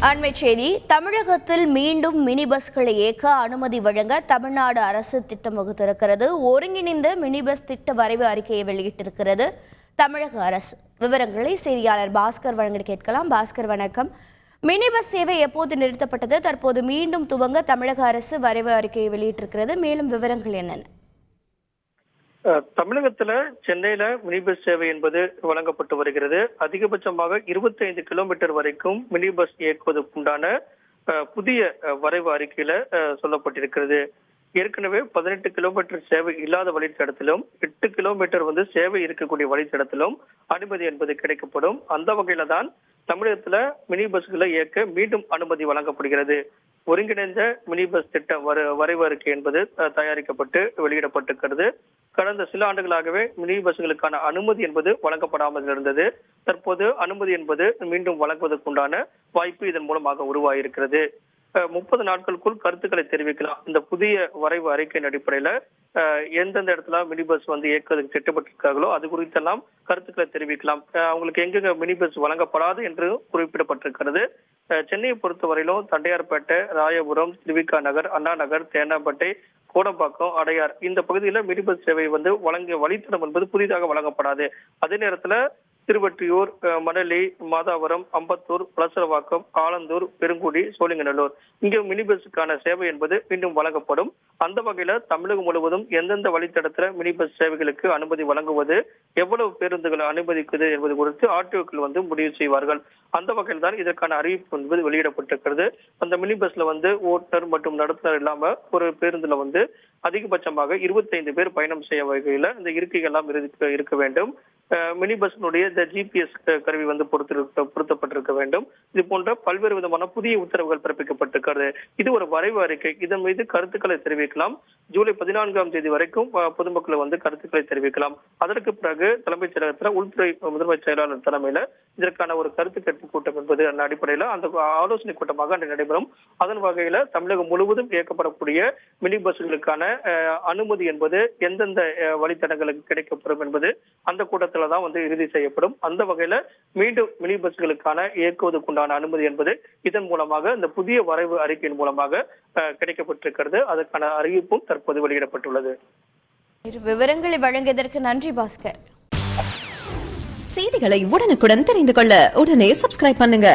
அண்மை செய்தி. தமிழகத்தில் மீண்டும் மினி பஸ்களை இயக்க அனுமதி வழங்க தமிழ்நாடு அரசு திட்டம் வகுத்திருக்கிறது. ஒருங்கிணைந்த மினி பஸ் திட்ட வரைவு அறிக்கையை வெளியிட்டிருக்கிறது தமிழக அரசு. விவரங்களை செய்தியாளர் பாஸ்கர் வழங்க கேட்கலாம். பாஸ்கர், வணக்கம். மினி பஸ் சேவை எப்போது நிறுத்தப்பட்டது? தற்போது மீண்டும் துவங்க தமிழக அரசு வரைவு அறிக்கையை வெளியிட்டிருக்கிறது. மேலும் விவரங்கள் என்னென்ன? தமிழகத்துல சென்னையில மினி பஸ் சேவை என்பது வழங்கப்பட்டு வருகிறது. அதிகபட்சமாக 25 கிலோமீட்டர் வரைக்கும் மினி பஸ் இயக்குவதற்குண்டான புதிய வரைவு அறிக்கையில சொல்லப்பட்டிருக்கிறது. ஏற்கனவே 18 கிலோமீட்டர் சேவை இல்லாத வழித்தடத்திலும் 8 கிலோமீட்டர் சேவை இருக்கக்கூடிய வழித்தடத்திலும் அனுமதி என்பது கிடைக்கப்படும். அந்த வகையில தான் தமிழகத்துல மினி பஸ்களை இயக்க மீண்டும் அனுமதி வழங்கப்படுகிறது. ஒருங்கிணைந்த மினி பஸ் திட்ட வரைவு அறிக்கை என்பது தயாரிக்கப்பட்டு வெளியிடப்பட்டிருக்கிறது. கடந்த சில ஆண்டுகளாகவே மினி பஸ்களுக்கான அனுமதி என்பது வழங்கப்படாமல் இருந்தது. தற்போது அனுமதி என்பது மீண்டும் வழங்குவதற்குண்டான வாய்ப்பு இதன் மூலமாக உருவாகியிருக்கிறது. 30 நாட்களுக்குள் கருத்துக்களை தெரிவிக்கலாம். இந்த புதிய வரைவு அறிக்கையின் அடிப்படையில எந்தெந்த இடத்துல மினி பஸ் இயக்குவதற்கு திட்டப்பட்டிருக்காங்களோ அது குறித்தெல்லாம் கருத்துக்களை தெரிவிக்கலாம். அவங்களுக்கு எங்கெங்க மினி பஸ் வழங்கப்படாது என்று குறிப்பிடப்பட்டிருக்கிறது. சென்னையை பொறுத்தவரையிலும் தண்டையார்பேட்டை, ராயபுரம், திருவிக நகர், அண்ணா நகர், தேனாம்பேட்டை, கோடம்பாக்கம், அடையார் இந்த பகுதியில மினி பஸ் சேவை வழங்கிய வழித்தடம் என்பது புதிதாக வழங்கப்படாது. அதே நேரத்துல திருவொற்றியூர், மணலி, மாதாவரம், அம்பத்தூர், பலசரவாக்கம், ஆலந்தூர், பெருங்குடி, சோழிங்கநல்லூர் இங்கே மினி பஸ்ஸுக்கான சேவை என்பது மீண்டும் வழங்கப்படும். அந்த வகையில தமிழகம் முழுவதும் எந்தெந்த வழித்தடத்துல மினி பஸ் சேவைகளுக்கு அனுமதி வழங்குவது, எவ்வளவு பேருந்துகளை அனுமதிக்குது என்பது குறித்து ஆர்டிஓக்கள் முடிவு செய்வார்கள். அந்த வகையில் தான் இதற்கான அறிவிப்பு என்பது வெளியிடப்பட்டிருக்கிறது. அந்த மினி பஸ்ல ஓட்டுநர் மற்றும் நடத்துனர் இல்லாம ஒரு பேருந்துல அதிகபட்சமாக 25 பேர் பயணம் செய்ய வகையில இந்த இருக்கைகள் எல்லாம் இருக்க வேண்டும். மினி பஸ்னுடைய ஜிபிஎஸ் கருவி பொருத்தப்பட்டிருக்க வேண்டும். இது போன்ற பல்வேறு விதமான புதிய உத்தரவுகள் பிறப்பிக்கப்பட்டிருக்கிறது. இது ஒரு வரைவு அறிக்கை. இதன் மீது கருத்துக்களை தெரிவிக்கலாம். ஜூலை 14ஆம் தேதி வரைக்கும் பொதுமக்கள் கருத்துக்களை தெரிவிக்கலாம். அதற்கு பிறகு தலைமைச் செயலகத்தில் உள்துறை முதன்மை செயலாளர் தலைமையில இதற்கான ஒரு கருத்து கேட்பு கூட்டம் என்பது அடிப்படையில அந்த ஆலோசனை கூட்டமாக நடைபெறும். அதன் வகையில தமிழகம் முழுவதும் இயக்கப்படக்கூடிய மினி பஸ்களுக்கான அனுமதி என்பது எந்தெந்த வழித்தடங்களுக்கு கிடைக்கப்படும் என்பது அந்த கூட்டத்தில் தான் இறுதி செய்யப்படும். அந்த வகையில மீண்டும் மினி பஸ்களுக்கான இயக்குவதற்குண்டான அனுமதி என்பது இதன் மூலமாக இந்த புதிய வரைவு அறிக்கையின் மூலமாக கிடைக்கப்பட்டிருக்கிறது. அதற்கான அறிவிப்பும் தற்போது வெளியிடப்பட்டுள்ளது. விவரங்களை வழங்கியதற்கு நன்றி பாஸ்கர். செய்திகளை உடனுக்குடன் தெரிந்து கொள்ள உடனே சப்ஸ்கிரைப் பண்ணுங்க.